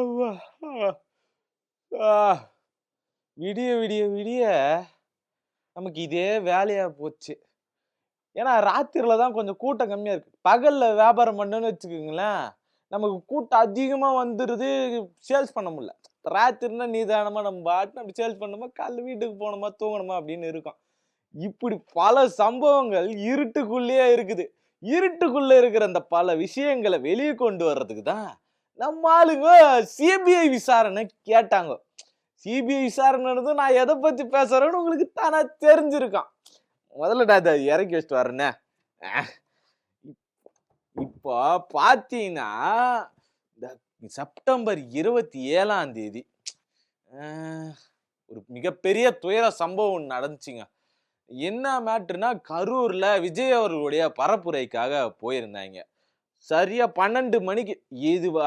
ஆமா. ஆ. விடிய விடிய விடிய நமக்கு இதே வேலையா போச்சு. ஏன்னா ராத்திரில தான் கொஞ்சம் கூட்டம் கம்மியா இருக்கு. பகல்ல வியாபாரம் பண்ணோம்னு வச்சுக்கோங்களேன், நமக்கு கூட்டம் அதிகமா வந்துருது. சேல்ஸ் பண்ண முடியல. ராத்திரினா நிதானமா நம்ம பாட்டுன்னு அப்படி சேல்ஸ் பண்ணோமா, காலைல வீட்டுக்கு போனோமா, தூங்கணுமா அப்படின்னு இருக்கும். இப்படி பல சம்பவங்கள் இருட்டுக்குள்ளேயே இருக்குது. இருட்டுக்குள்ள இருக்கிற அந்த பல விஷயங்கள வெளிய கொண்டு வர்றதுக்கு தான் நம்ம ஆளுங்க சிபிஐ விசாரணை கேட்டாங்க. சிபிஐ விசாரணைன்றது நான் எத பத்தி பேசுறேன்னு உங்களுக்கு தானா தெரிஞ்சிருக்கும். முதல்ல நான் இத இறக்கி வச்சுட்டு வரேனே. இப்போ பார்த்தீங்கன்னா, இந்த செப்டம்பர் 27ஆம் தேதி அ ஒரு மிகப்பெரிய துயர சம்பவம் ஒண்ணு நடந்துச்சுங்க. என்ன மேட்டர்னா, கரூர்ல விஜய் அவர்களுடைய பரப்புரைக்காக போயிருந்தாய்ங்க. சரியா 12 மணிக்கு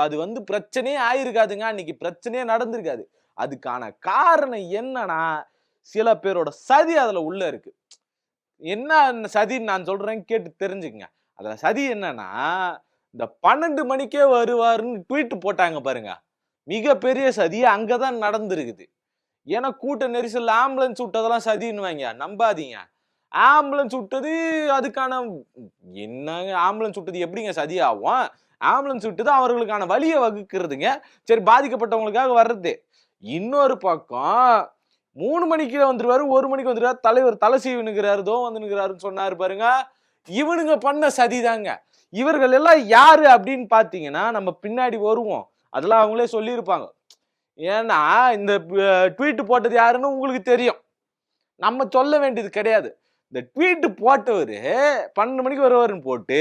அது வந்து பிரச்சனையே ஆயிருக்காதுங்க. அன்னைக்கு பிரச்சனையே நடந்திருக்காது. அதுக்கான காரணம் என்னன்னா, சில பேரோட சதி அதுல உள்ள இருக்கு. என்ன சதின்னு நான் சொல்றேன் கேட்டு தெரிஞ்சுக்கங்க. அதுல சதி என்னன்னா, இந்த 12 மணிக்கே வருவாருன்னு ட்வீட் போட்டாங்க பாருங்க. மிகப்பெரிய சதி அங்க தான் நடந்திருக்குது. ஏன்னா கூட்ட நெரிசல்ல ஆம்புலன்ஸ் விட்டதெல்லாம் சதின்னுவாய்ங்க. நம்பாதீங்க. ஆம்புலன்ஸ் விட்டது அதுக்கான என்னங்க ஆம்புலன்ஸ் விட்டது எப்படிங்க சதி ஆகும்? ஆம்புலன்ஸ் விட்டது அவர்களுக்கான வழிய வகுக்கிறதுங்க. சரி பாதிக்கப்பட்டவங்களுக்காக வர்றது. இன்னொரு பக்கம் 3 மணிக்கு வந்துருவாரு, 1 மணிக்கு வந்துருவாரு. தலைவர் தலை சீவினுக்கிறாரு, வந்து நிக்கிறாருன்னு சொன்னாரு பாருங்க. இவனுங்க பண்ண சதிதாங்க. இவர்கள் எல்லாம் யாரு அப்படின்னு பாத்தீங்கன்னா, நம்ம பின்னாடி வருவோம். அதெல்லாம் அவங்களே சொல்லியிருப்பாங்க. ஏன்னா இந்த ட்வீட் போட்டது யாருன்னு உங்களுக்கு தெரியும். நம்ம சொல்ல வேண்டியது கிடையாது. இந்த ட்வீட் போட்டவரு 12 மணிக்கு வருவாருன்னு போட்டு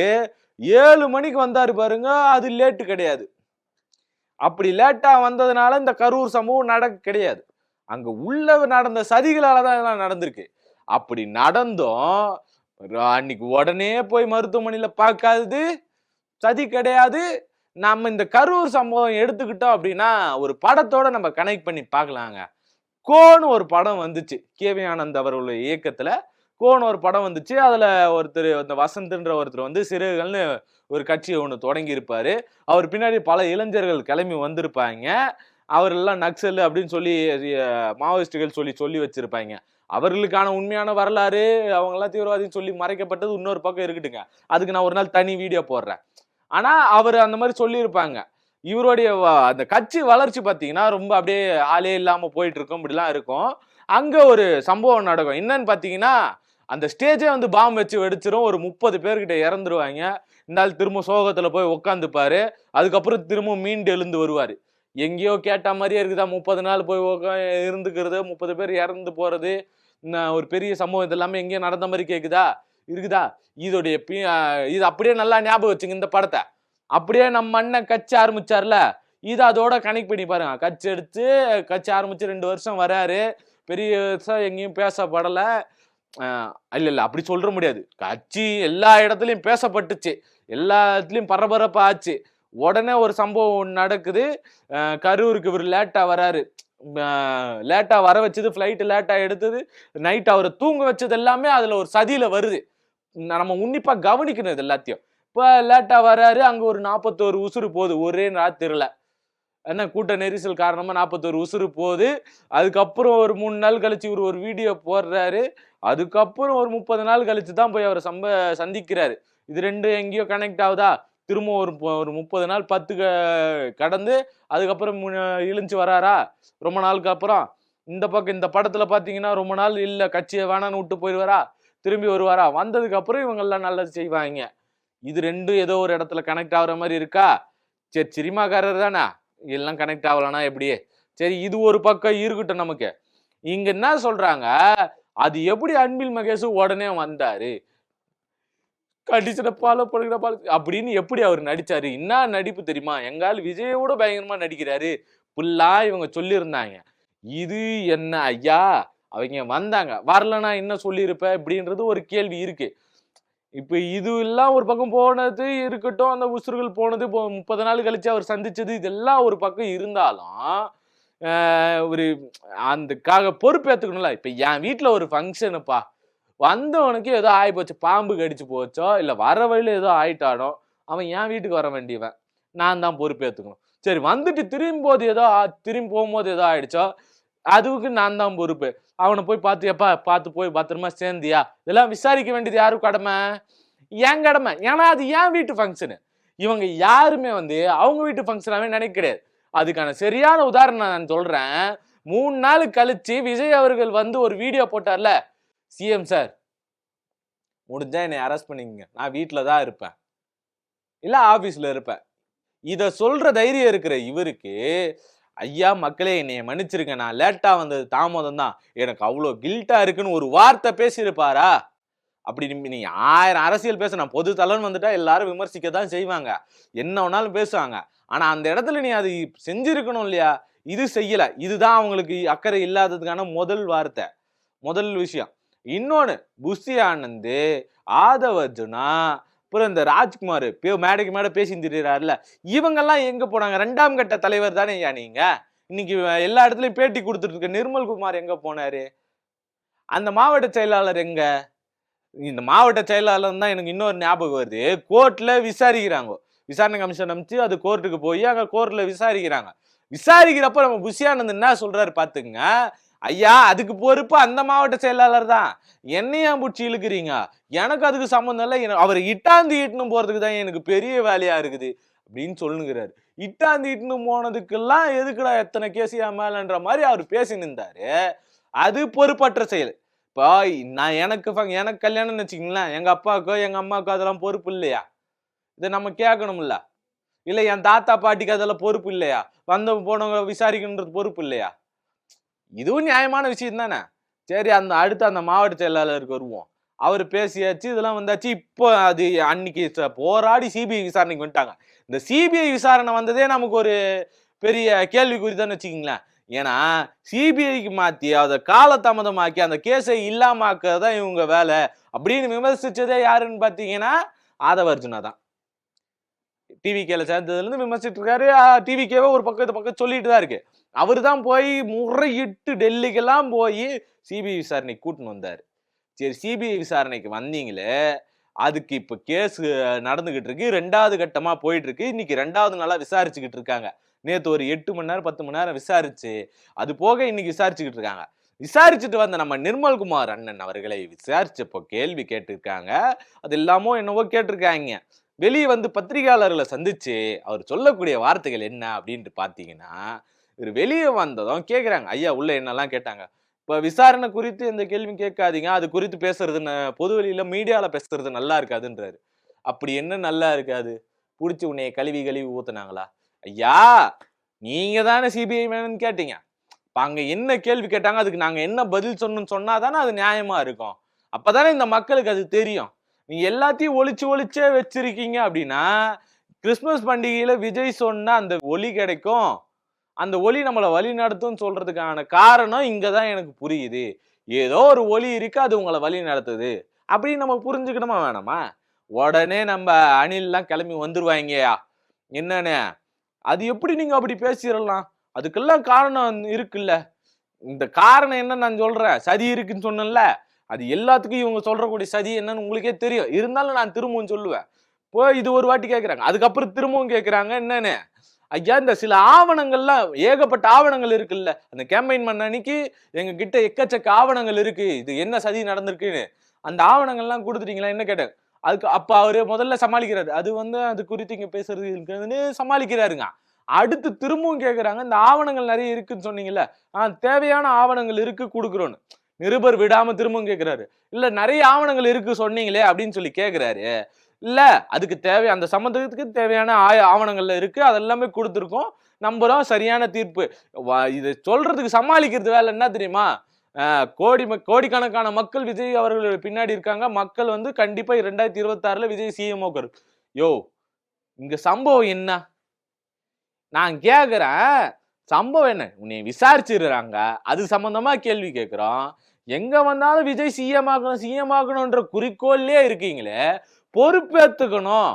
7 மணிக்கு வந்தாரு பாருங்க. அது லேட் கிடையாது. அப்படி லேட்டா வந்ததுனால இந்த கரூர் சம்பவம் நடக்க கிடையாது. அங்க உள்ள நடந்த சதிகளால தான் இதெல்லாம் நடந்திருக்கு. அப்படி நடந்தும் அன்னைக்கு உடனே போய் மருத்துவமனையில பார்க்காதது சதி கிடையாது. நம்ம இந்த கரூர் சம்பவம் எடுத்துக்கிட்டோம் அப்படின்னா ஒரு படத்தோட நம்ம கனெக்ட் பண்ணி பார்க்கலாங்க. கோன்னு ஒரு படம் வந்துச்சு. கே.வி. ஆனந்த் அவர்களுடைய இயக்கத்துல கோன்னு ஒரு படம் வந்துச்சு. அதுல ஒருத்தர் அந்த வசந்த்ன்ற ஒருத்தர் வந்து சிறுகள்னு ஒரு கட்சியை ஒண்ணு தொடங்கி இருப்பாரு. அவர் பின்னாடி பல இளைஞர்கள் கிளம்பி வந்திருப்பாங்க. அவரெல்லாம் நக்சல் அப்படின்னு சொல்லி மாவோயிஸ்டுகள் சொல்லி வச்சிருப்பாங்க. அவர்களுக்கான உண்மையான வரலாறு அவங்க எல்லாம் தீவிரவாதின்னு சொல்லி மறைக்கப்பட்டது இன்னொரு பக்கம் இருக்கட்டுங்க. அதுக்கு நான் ஒரு நாள் தனி வீடியோ போடுறேன். ஆனா அவர் அந்த மாதிரி சொல்லியிருப்பாங்க. இவருடைய அந்த கட்சி வளர்ச்சி பாத்தீங்கன்னா ரொம்ப அப்படியே ஆளே இல்லாம போயிட்டு இருக்கும். இப்படிலாம் இருக்கும். அங்க ஒரு சம்பவம் நடக்கும். என்னன்னு பாத்தீங்கன்னா, அந்த ஸ்டேஜே வந்து பாம் வச்சு வெடிச்சிரும். ஒரு 30 பேர்கிட்ட இறந்துருவாங்க. இந்த ஆள் திரும்ப சோகத்துல போய் உட்காந்துப்பாரு. அதுக்கப்புறம் திரும்ப மீண்டு எழுந்து வருவாரு. எங்கேயோ கேட்ட மாதிரியே இருக்குதா 30 நாள் போய் இருந்துக்கிறது, 30 பேர் இறந்து போறது, ஒரு பெரிய சம்பவம் இது எல்லாமே எங்கேயோ நடந்த மாதிரி கேக்குதா இருக்குதா? இதோடைய இது அப்படியே நல்லா ஞாபகம் வச்சுங்க இந்த படத்தை. அப்படியே நம்ம அண்ணன் கட்சி ஆரம்பிச்சார்ல, இது அதோட கனெக்ட் பண்ணி பாருங்க. கட்சி ஆரம்பிச்சு 2 வருஷம் வராரு. பெரிய எங்கேயும் பேசப்படல. இல்ல அப்படி சொல்ற முடியாது. கட்சி எல்லா இடத்துலயும் பேசப்பட்டுச்சு. எல்லா இடத்துலயும் பரபரப்பா ஆச்சு. உடனே ஒரு சம்பவம் நடக்குது. கரூருக்கு இவர் லேட்டா வராரு. லேட்டா வர வச்சது, பிளைட் லேட்டா எடுத்தது, நைட் அவரை தூங்க வச்சது எல்லாமே அதுல ஒரு சதியில வருது. நம்ம உன்னிப்பா கவனிக்கணும் இது எல்லாத்தையும். இப்ப லேட்டா வராரு. அங்க ஒரு 41 உசுறு போகுது ஒரே ராத்திரில. என்ன கூட்ட நெரிசல் காரணமா 41 உசுறு போகுது. அதுக்கப்புறம் ஒரு 3 நாள் கழிச்சு இவர் ஒரு வீடியோ போடுறாரு. அதுக்கப்புறம் ஒரு 30 நாள் கழிச்சு தான் போய் அவரை சந்திக்கிறாரு. இது 2 எங்கேயோ கனெக்ட் ஆகுதா? திரும்ப ஒரு 30 நாள் 10 கடந்து அதுக்கப்புறம் இழிஞ்சு வராரா ரொம்ப நாளுக்கு அப்புறம். இந்த பக்கம் இந்த படத்துல பாத்தீங்கன்னா ரொம்ப நாள் இல்ல கட்சியை வேணான்னு விட்டு போயிடுவாரா, திரும்பி வருவாரா, வந்ததுக்கு அப்புறம் இவங்க எல்லாம் நல்லது செய்வாங்க. இது 2 ஏதோ ஒரு இடத்துல கனெக்ட் ஆகுற மாதிரி இருக்கா? சரி சினிமாக்காரர் தானே, எல்லாம் கனெக்ட் ஆகலனா எப்படி? சரி இது ஒரு பக்கம் இருக்கட்டும். நமக்கு இங்க என்ன சொல்றாங்க, அது எப்படி அன்பில் மகேஷ் உடனே வந்தாரு, கண்டிஷனை ஃபாலோ பண்ணுகிற அப்படின்னு எப்படி அவர் நடிச்சாரு? என்ன நடிப்பு தெரியுமா? எங்கால் விஜயோட பயங்கரமா நடிக்கிறாரு புல்லா இவங்க சொல்லியிருந்தாங்க. இது என்ன ஐயா, அவங்க வந்தாங்க, வரலன்னா என்ன சொல்லியிருப்ப இப்படின்றது ஒரு கேள்வி இருக்கு. இப்ப இது எல்லாம் ஒரு பக்கம் போனது இருக்கட்டும். அந்த உசுறுகள் போனது 30 நாள் கழிச்சு அவர் சந்திச்சது இதெல்லாம் ஒரு பக்கம் இருந்தாலும் ஒரு அந்தக்காக பொறுப்பேற்றுக்கணும்ல. இப்ப என் வீட்டுல ஒரு ஃபங்க்ஷனுப்பா, வந்தவனுக்கு ஏதோ ஆகி போச்சு, பாம்பு கடிச்சு போச்சோ இல்ல வர வழியில ஏதோ ஆயிட்டானோ, அவன் என் வீட்டுக்கு வர வேண்டியவன், நான் தான் பொறுப்பேற்றுக்கணும். சரி வந்துட்டு திரும்பி போகும்போது ஏதோ ஆயிடுச்சோ, அதுக்கு நான் தான் பொறுப்பு. அவனை போய் பார்த்து, எப்பா பார்த்து போய் பத்திரமா சேர்ந்தியா? இதெல்லாம் விசாரிக்க வேண்டியது யாரு கடமை? என் கடமை. ஏன்னா அது என் வீட்டு ஃபங்க்ஷனு. இவங்க யாருமே வந்து அவங்க வீட்டு ஃபங்க்ஷனாவே நினைக்க கிடையாது. அதுக்கான சரியான உதாரணம் நான் சொல்றேன். 3 நாள் கழிச்சு விஜய் அவர்கள் வந்து ஒரு வீடியோ போட்டார்ல, சிஎம் சார் முடிஞ்சா என்னை அரெஸ்ட் பண்ணிக்கங்க. நான் வீட்ல தான் இருப்பேன். இல்ல ஆபீஸ்ல இருப்பேன். இத சொல்ற தைரியம் இருக்கிற இவருக்கு, ஐயா மக்களே என்னைய மன்னிச்சிருங்க. நான் லேட்டா வந்தது தாமதம் தான். எனக்கு அவ்ளோ கில்ட்டா இருக்குன்னு ஒரு வார்த்தை பேசியிருப்பாரா? அப்படி நீங்க 1000 அரசியல் பேச நான் பொது தளம்னு வந்துட்டா எல்லாரும் விமர்சிக்க தான் செய்வாங்க. என்ன வேணாலும் பேசுவாங்க. ஆனா அந்த இடத்துல நீ அது செஞ்சிருக்கணும் இல்லையா? இது செய்யல. இதுதான் அவங்களுக்கு அக்கறை இல்லாததுக்கான முதல் வார்த்தை. முதல் விஷயம். இன்னொன்னு புஷி ஆனந்த், ஆதவ் அர்ஜுனா, அப்புறம் இந்த ராஜ்குமார் மேடைக்கு மேடை பேசிட்டு திரியிறாருல, இவங்கெல்லாம் எங்க போனாங்க? 2ஆம் கட்ட தலைவர் தானே ஐயா நீங்க. இன்னைக்கு எல்லா இடத்துலயும் பேட்டி கொடுத்துட்டு இருக்க நிர்மல்குமார் எங்க போனாரு? அந்த மாவட்ட செயலாளர் எங்க? இந்த மாவட்ட செயலாளர் தான் எனக்கு இன்னொரு ஞாபகம் வருது. கோர்ட்ல விசாரிக்கிறாங்க. விசாரணை கமிஷன் அமைச்சு அது கோர்ட்டுக்கு போய் அங்க கோர்ட்ல விசாரிக்கிறாங்க. விசாரிக்கிறப்ப நம்ம புஷி ஆனந்த் என்ன சொல்றாரு பாத்துங்க. ஐயா அதுக்கு பொறுப்பு அந்த மாவட்ட செயலாளர் தான். என்னையா புடிச்சு இழுக்கிறீங்க? எனக்கு அதுக்கு சம்பந்தம் இல்லை. அவர் இட்டாந்து இட்டுன்னு போறதுக்கு தான் எனக்கு பெரிய வேலையா இருக்குது அப்படின்னு சொல்லுங்கிறாரு. இட்டாந்து இட்டுன்னு போனதுக்கெல்லாம் எதுக்குடா எத்தனை கேசியா மேலன்ற மாதிரி அவர் பேசி நின்றாரு. அது பொறுப்பற்ற செயல். இப்போ நான் எனக்கு கல்யாணம்னு வச்சுக்கீங்களேன், எங்க அப்பாவுக்கோ எங்க அம்மாவுக்கோ அதெல்லாம் பொறுப்பு இல்லையா? இதை நம்ம கேட்கணும்ல. இல்ல என் தாத்தா பாட்டிக்கு அதெல்லாம் பொறுப்பு இல்லையா? வந்தவங்க போனவங்க விசாரிக்கணுன்றது பொறுப்பு இல்லையா? இதுவும் நியாயமான விஷயம் தானே. சரி அடுத்து அந்த மாவட்ட செயலாளருக்கு வருவோம். அவர் பேசியாச்சு, இதெல்லாம் வந்தாச்சு. இப்போ அது அன்னைக்கு போராடி சிபிஐ விசாரணைக்கு வந்துட்டாங்க. இந்த சிபிஐ விசாரணை வந்ததே நமக்கு ஒரு பெரிய கேள்விக்குறி தான் வச்சுக்கீங்களேன். ஏன்னா சிபிஐக்கு மாத்தி அதை காலதாமதமாக்கி அந்த கேஸை இல்லாமக்கதான் இவங்க வேலை அப்படின்னு விமர்சிச்சதே யாருன்னு பாத்தீங்கன்னா ஆதவ அர்ஜுனா தான். டிவிகேல சேர்ந்ததுல இருந்து விமர்சிட்டு இருக்காரு. டிவிகேவை ஒரு பக்கம் சொல்லிட்டு தான் இருக்கு. அவரு தான் போய் முறையிட்டு டெல்லிக்கெல்லாம் போய் சிபிஐ விசாரணைக்கு கூட்டின்னு வந்தாரு. சரி சிபிஐ விசாரணைக்கு வந்தீங்களே, அதுக்கு இப்ப கேஸ் நடந்துகிட்டு இருக்கு. 2வது கட்டமா போயிட்டு இருக்கு. இன்னைக்கு 2வது நாளா விசாரிச்சுக்கிட்டு இருக்காங்க. நேத்து ஒரு 8 மணி நேரம் 10 மணி நேரம் விசாரிச்சு அது போக இன்னைக்கு விசாரிச்சுக்கிட்டு இருக்காங்க. விசாரிச்சுட்டு வந்த நம்ம நிர்மல்குமார் அண்ணன் அவர்களை விசாரிச்சப்போ கேள்வி கேட்டிருக்காங்க. அது எல்லாமோ என்னவோ கேட்டிருக்காங்க. வெளியே வந்து பத்திரிகையாளர்களை சந்திச்சு அவர் சொல்லக்கூடிய வார்த்தைகள் என்ன அப்படின்ட்டு பாத்தீங்கன்னா, இவர் வெளியே வந்ததும் கேக்குறாங்க, ஐயா உள்ள என்னெல்லாம் கேட்டாங்க. இப்ப விசாரணை குறித்து எந்த கேள்வியும் கேட்காதீங்க, அது குறித்து பேசுறது பொது வெளியில மீடியால பேசுறது நல்லா இருக்காதுன்றாரு. அப்படி என்ன நல்லா இருக்காது? புடிச்சு உன்னைய கழுவி கழுவி ஊத்துனாங்களா? ஐயா நீங்க தானே சிபிஐ வேணும்னு கேட்டீங்க. அங்க என்ன கேள்வி கேட்டாங்க, அதுக்கு நாங்க என்ன பதில் சொன்னாதானே அது நியாயமா இருக்கும். அப்பதானே இந்த மக்களுக்கு அது தெரியும். நீங்க எல்லாத்தையும் ஒளிச்சே வச்சிருக்கீங்க அப்படின்னா, கிறிஸ்துமஸ் பண்டிகையில விஜய் சொன்ன அந்த ஒலி கிடைக்கும், அந்த ஒலி நம்மளை வழி நடத்தும் சொல்றதுக்கான காரணம் இங்கதான் எனக்கு புரியுது. ஏதோ ஒரு ஒலி இருக்கு, அது உங்களை வழி நடத்துது அப்படின்னு நம்ம புரிஞ்சுக்கணுமா வேணாமா? உடனே நம்ம அணில் எல்லாம் கிளம்பி வந்துருவாங்கயா. என்னன்னு அது எப்படி நீங்க அப்படி பேசிடலாம்? அதுக்கெல்லாம் காரணம் இருக்குல்ல. இந்த காரணம் என்ன நான் சொல்றேன், சதி இருக்குன்னு சொன்னேன்ல, அது எல்லாத்துக்கும் இவங்க சொல்றக்கூடிய சதி என்னன்னு உங்களுக்கே தெரியும். இருந்தாலும் நான் திரும்பவும் சொல்லுவேன். இப்போ இது ஒரு வாட்டி கேட்கறாங்க, அதுக்கப்புறம் திரும்பவும் கேட்கறாங்க என்னன்னு. ஐயா இந்த சில ஆவணங்கள்லாம் ஏகப்பட்ட ஆவணங்கள் இருக்குல்ல, அந்த கேம்பெயின் பண்ண அன்னைக்கு எங்க கிட்ட எக்கச்சக்க ஆவணங்கள் இருக்கு, இது என்ன சதி நடந்திருக்குன்னு. அந்த ஆவணங்கள்லாம் கொடுத்துட்டீங்களா என்ன கேட்டேன். அதுக்கு அப்ப அவரு முதல்ல சமாளிக்கிறாரு. அது வந்து அது குறித்து இங்க பேசுறது இருக்குன்னு சமாளிக்கிறாருங்க. அடுத்து திரும்பவும் கேட்கறாங்க, இந்த ஆவணங்கள் நிறைய இருக்குன்னு சொன்னீங்கல்ல, தேவையான ஆவணங்கள் இருக்கு கொடுக்குறோன்னு. நிருபர் விடாம திரும்பவும் கேட்கிறாரு. இல்ல நிறைய ஆவணங்கள் இருக்கு சொன்னீங்களே அப்படின்னு சொல்லி கேட்கிறாரு. இல்ல அதுக்கு அந்த சம்பந்தத்துக்கு தேவையான ஆவணங்கள்ல இருக்கு, அதெல்லாமே கொடுத்துருக்கோம், நம்புறோம் சரியான தீர்ப்பு. இது சொல்றதுக்கு சமாளிக்கிறது வேலை என்ன தெரியுமா? கோடிக்கணக்கான மக்கள் விஜய் அவர்கள் பின்னாடி இருக்காங்க. மக்கள் வந்து கண்டிப்பா 2026ல விஜய் சிஎம் ஆக்குறாரு. யோ இங்க சம்பவம் என்ன? நான் கேக்குறேன், சம்பவம் என்ன? உன்னை விசாரிச்சிருக்காங்க, அது சம்பந்தமா கேள்வி கேட்கிறோம். எங்க வந்தாலும் விஜய் சிஎம் ஆகணும்ன்ற குறிக்கோள்லயே இருக்கீங்களே, பொறுப்பேத்துக்கணும்.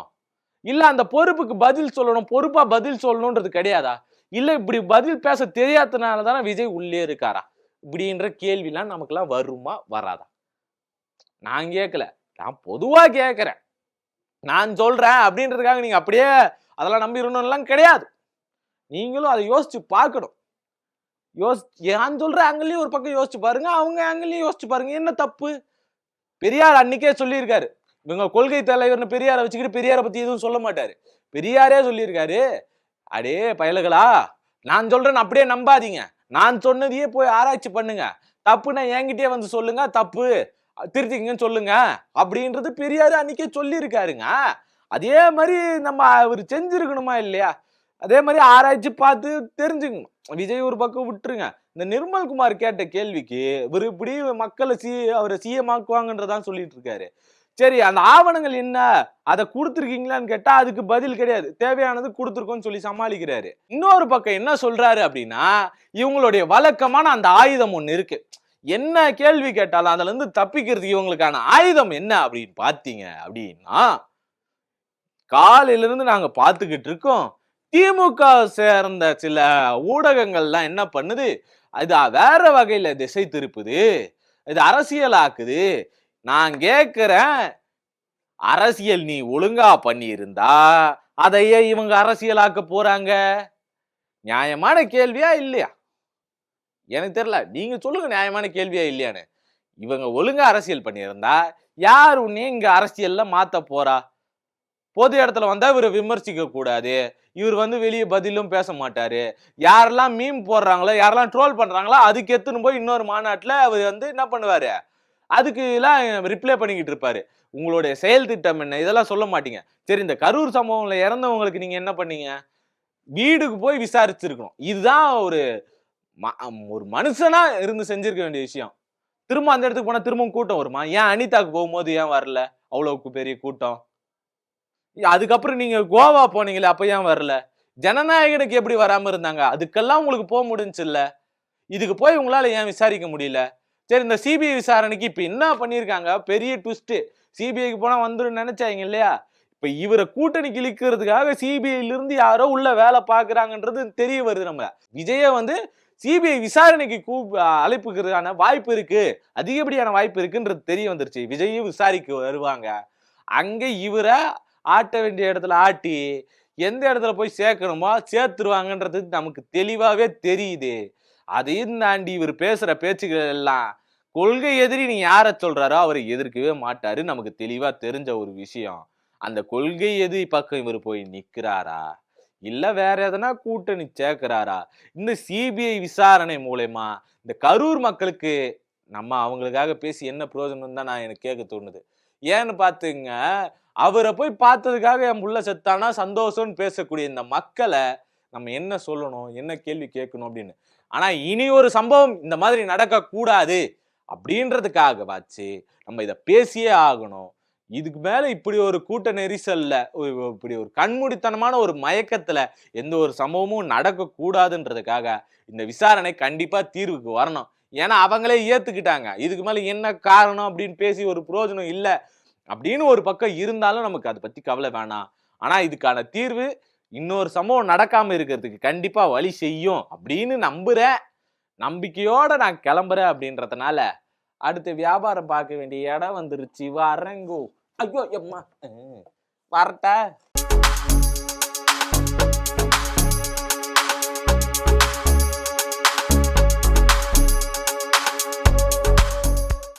இல்ல அந்த பொறுப்புக்கு பதில் சொல்லணும், பொறுப்பா பதில் சொல்லணும்ன்றது கிடையாதா? இல்ல இப்படி பதில் பேச தெரியாதனாலதானே விஜய் உள்ளே இருக்காரா? இப்படின்ற கேள்விலாம் நமக்கெல்லாம் வருமா வராதா? நான் கேட்கல, நான் பொதுவா கேட்கிறேன். நான் சொல்றேன் அப்படின்றதுக்காக நீங்க அப்படியே அதெல்லாம் நம்பிடணும் எல்லாம் கிடையாது. நீங்களும் அதை யோசிச்சு பார்க்கணும். நான் சொல்ற ஆங்கிள்லயும் ஒரு பக்கம் யோசிச்சு பாருங்க, அவங்க ஆங்கிள்லயும் யோசிச்சு பாருங்க. என்ன தப்பு? பெரியார் அன்னைக்கே சொல்லியிருக்காரு. இவங்க கொள்கை தலைவர்னு பெரியாரை வச்சுக்கிட்டு பெரியாரை பத்தி எதுவும் சொல்ல மாட்டாரு. பெரியாரே சொல்லியிருக்காரு, அடே பயலுகளா, நான் சொல்றேன்னு அப்படியே நம்பாதீங்க. நான் சொன்னதையே போய் ஆராய்ச்சி பண்ணுங்க. தப்புன்னா என்கிட்டயே வந்து சொல்லுங்க, தப்பு திருத்திங்கன்னு சொல்லுங்க அப்படின்றது பெரியாரு அன்னைக்கே சொல்லியிருக்காருங்க. அதே மாதிரி நம்ம அவர் செஞ்சிருக்கணுமா இல்லையா? அதே மாதிரி ஆராய்ச்சி பார்த்து தெரிஞ்சுக்கணும். விஜய் ஒரு பக்கம் விட்டுருங்க. இந்த நிர்மல்குமார் கேட்ட கேள்விக்கு இவர் இப்படி மக்களை அவரை சிஎம் ஆக்குவாங்கன்றதான் சொல்லிட்டு இருக்காரு. சரி, அந்த ஆவணங்கள் என்ன, அதை கொடுத்துருக்கீங்களான்னு கேட்டா அதுக்கு பதில் கிடையாது. தேவையானது கொடுத்துருக்கோம்னு சொல்லி சமாளிக்கிறாரு. இன்னொரு பக்கம் என்ன சொல்றாரு அப்படின்னா, இவங்களுடைய வழக்கமான அந்த ஆயுதம் ஒண்ணு இருக்கு. என்ன கேள்வி கேட்டாலும் அதுல இருந்து தப்பிக்கிறதுக்கு இவங்களுக்கான ஆயுதம் என்ன அப்படின்னு பாத்தீங்க அப்படின்னா, காலையில இருந்து நாங்க பாத்துக்கிட்டு இருக்கோம், திமுக சேர்ந்த சில ஊடகங்கள்லாம் என்ன பண்ணுது, இது வேற வகையில திசை திருப்புது, இது அரசியலாக்குது. நான் கேட்கிறேன், அரசியல் நீ ஒழுங்கா பண்ணி இருந்தா அதையே இவங்க அரசியலாக்க போறாங்க? நியாயமான கேள்வியா இல்லையா? எனக்கு தெரியல, நீங்க சொல்லுங்க நியாயமான கேள்வியா இல்லையான்னு. இவங்க ஒழுங்கா அரசியல் பண்ணியிருந்தா யார் உன்னையும் இங்க அரசியல்ல மாத்த போறா? பொது இடத்துல வந்தா இவரை விமர்சிக்க கூடாது, இவர் வெளியே பதிலும் பேச மாட்டாரு. யாரெல்லாம் மீம் போடுறாங்களோ, யாரெல்லாம் ட்ரோல் பண்றாங்களோ அதுக்கு எடுத்துன்னு போய் இன்னொரு மாநாட்டுல அவர் என்ன பண்ணுவாரு, அதுக்கு எல்லாம் ரிப்ளை பண்ணிக்கிட்டு இருப்பாரு. உங்களுடைய செயல் திட்டம் என்ன, இதெல்லாம் சொல்ல மாட்டீங்க. சரி, இந்த கரூர் சம்பவம்ல இறந்தவங்களுக்கு நீங்க என்ன பண்ணீங்க? வீடுக்கு போய் விசாரிச்சிருக்கணும். இதுதான் ஒரு ஒரு மனுஷனா இருந்து செஞ்சிருக்க வேண்டிய விஷயம். திரும்ப அந்த இடத்துக்கு போனா திரும்பவும் கூட்டம் வருமா? ஏன் அனிதாக்கு போகும்போது ஏன் வரல அவ்வளவுக்கு பெரிய கூட்டம்? அதுக்கப்புறம் நீங்க கோவா போனீங்களே, அப்ப ஏன் வரல? ஜனநாயகனுக்கு எப்படி வராம இருந்தாங்க? அதுக்கெல்லாம் உங்களுக்கு போக முடிஞ்சு இல்ல? இதுக்கு போய் உங்களால ஏன் விசாரிக்க முடியல? சரி, இந்த சிபிஐ விசாரணைக்கு இப்ப என்ன பண்ணிருக்காங்க, பெரிய ட்விஸ்ட். சிபிஐக்கு போனா வந்துடும் நினைச்சாங்க இல்லையா? இப்ப இவரை கூட்டணி கிழிக்கிறதுக்காக சிபிஐல இருந்து யாரோ உள்ள வேலை பாக்குறாங்கன்றது தெரிய வருது. நம்ம விஜய சிபிஐ விசாரணைக்கு அழைப்புக்கான வாய்ப்பு இருக்கு, அதிகப்படியான வாய்ப்பு இருக்குன்றது தெரிய வந்துருச்சு. விஜயும் விசாரிக்க வருவாங்க. அங்க இவரை ஆட்ட வேண்டிய இடத்துல ஆட்டி எந்த இடத்துல போய் சேர்க்கணுமோ சேர்த்துருவாங்கன்றது நமக்கு தெளிவாவே தெரியுது. அதையும் தாண்டி இவர் பேசுற பேச்சுக்கள் எல்லாம் கொள்கை எதிரி நீ யார சொல்றாரோ அவரை எதிர்க்கவே மாட்டாரு. நமக்கு தெளிவா தெரிஞ்ச ஒரு விஷயம். அந்த கொள்கை எதிரி பக்கம் இவர் போய் நிக்கிறாரா, இல்ல வேற எதனா கூட்டணி சேர்க்கிறாரா? இந்த சிபிஐ விசாரணை மூலமா இந்த கரூர் மக்களுக்கு நம்ம அவங்களுக்காக பேசி என்ன பிரயோஜனம் தான் நான் எனக்கு கேட்க தோணுது. ஏன்னு பாத்துங்க, அவரை போய் பார்த்ததுக்காக என் புள்ள செத்தானா சந்தோஷம்னு பேசக்கூடிய இந்த மக்களை நம்ம என்ன சொல்லணும், என்ன கேள்வி கேட்கணும் அப்படின்னு. ஆனா இனி ஒரு சம்பவம் இந்த மாதிரி நடக்க கூடாது அப்படின்றதுக்காக வாச்சு நம்ம இதை பேசியே ஆகணும். இதுக்கு மேல இப்படி ஒரு கூட்ட நெரிசல்ல இப்படி ஒரு கண்மூடித்தனமான ஒரு மயக்கத்துல எந்த ஒரு சம்பவமும் நடக்க கூடாதுன்றதுக்காக இந்த விசாரணை கண்டிப்பா தீர்வுக்கு வரணும். ஏன்னா அவங்களே ஏத்துக்கிட்டாங்க, இதுக்கு மேல என்ன காரணம் அப்படின்னு பேசி ஒரு பிரயோஜனம் இல்லை அப்படின்னு ஒரு பக்கம் இருந்தாலும் நமக்கு அதை பத்தி கவலை வேணாம். ஆனா இதுக்கான தீர்வு இன்னொரு சம்பவம் நடக்காம இருக்கிறதுக்கு கண்டிப்பா வழி செய்யும் அப்படின்னு நம்புறேன். நம்பிக்கையோட நான் கிளம்புறேன் அப்படின்றதுனால அடுத்த வியாபாரம் பார்க்க வேண்டிய இடம் வந்துருச்சு. வரங்கோ. ஐயோ எம்மா வரட்ட.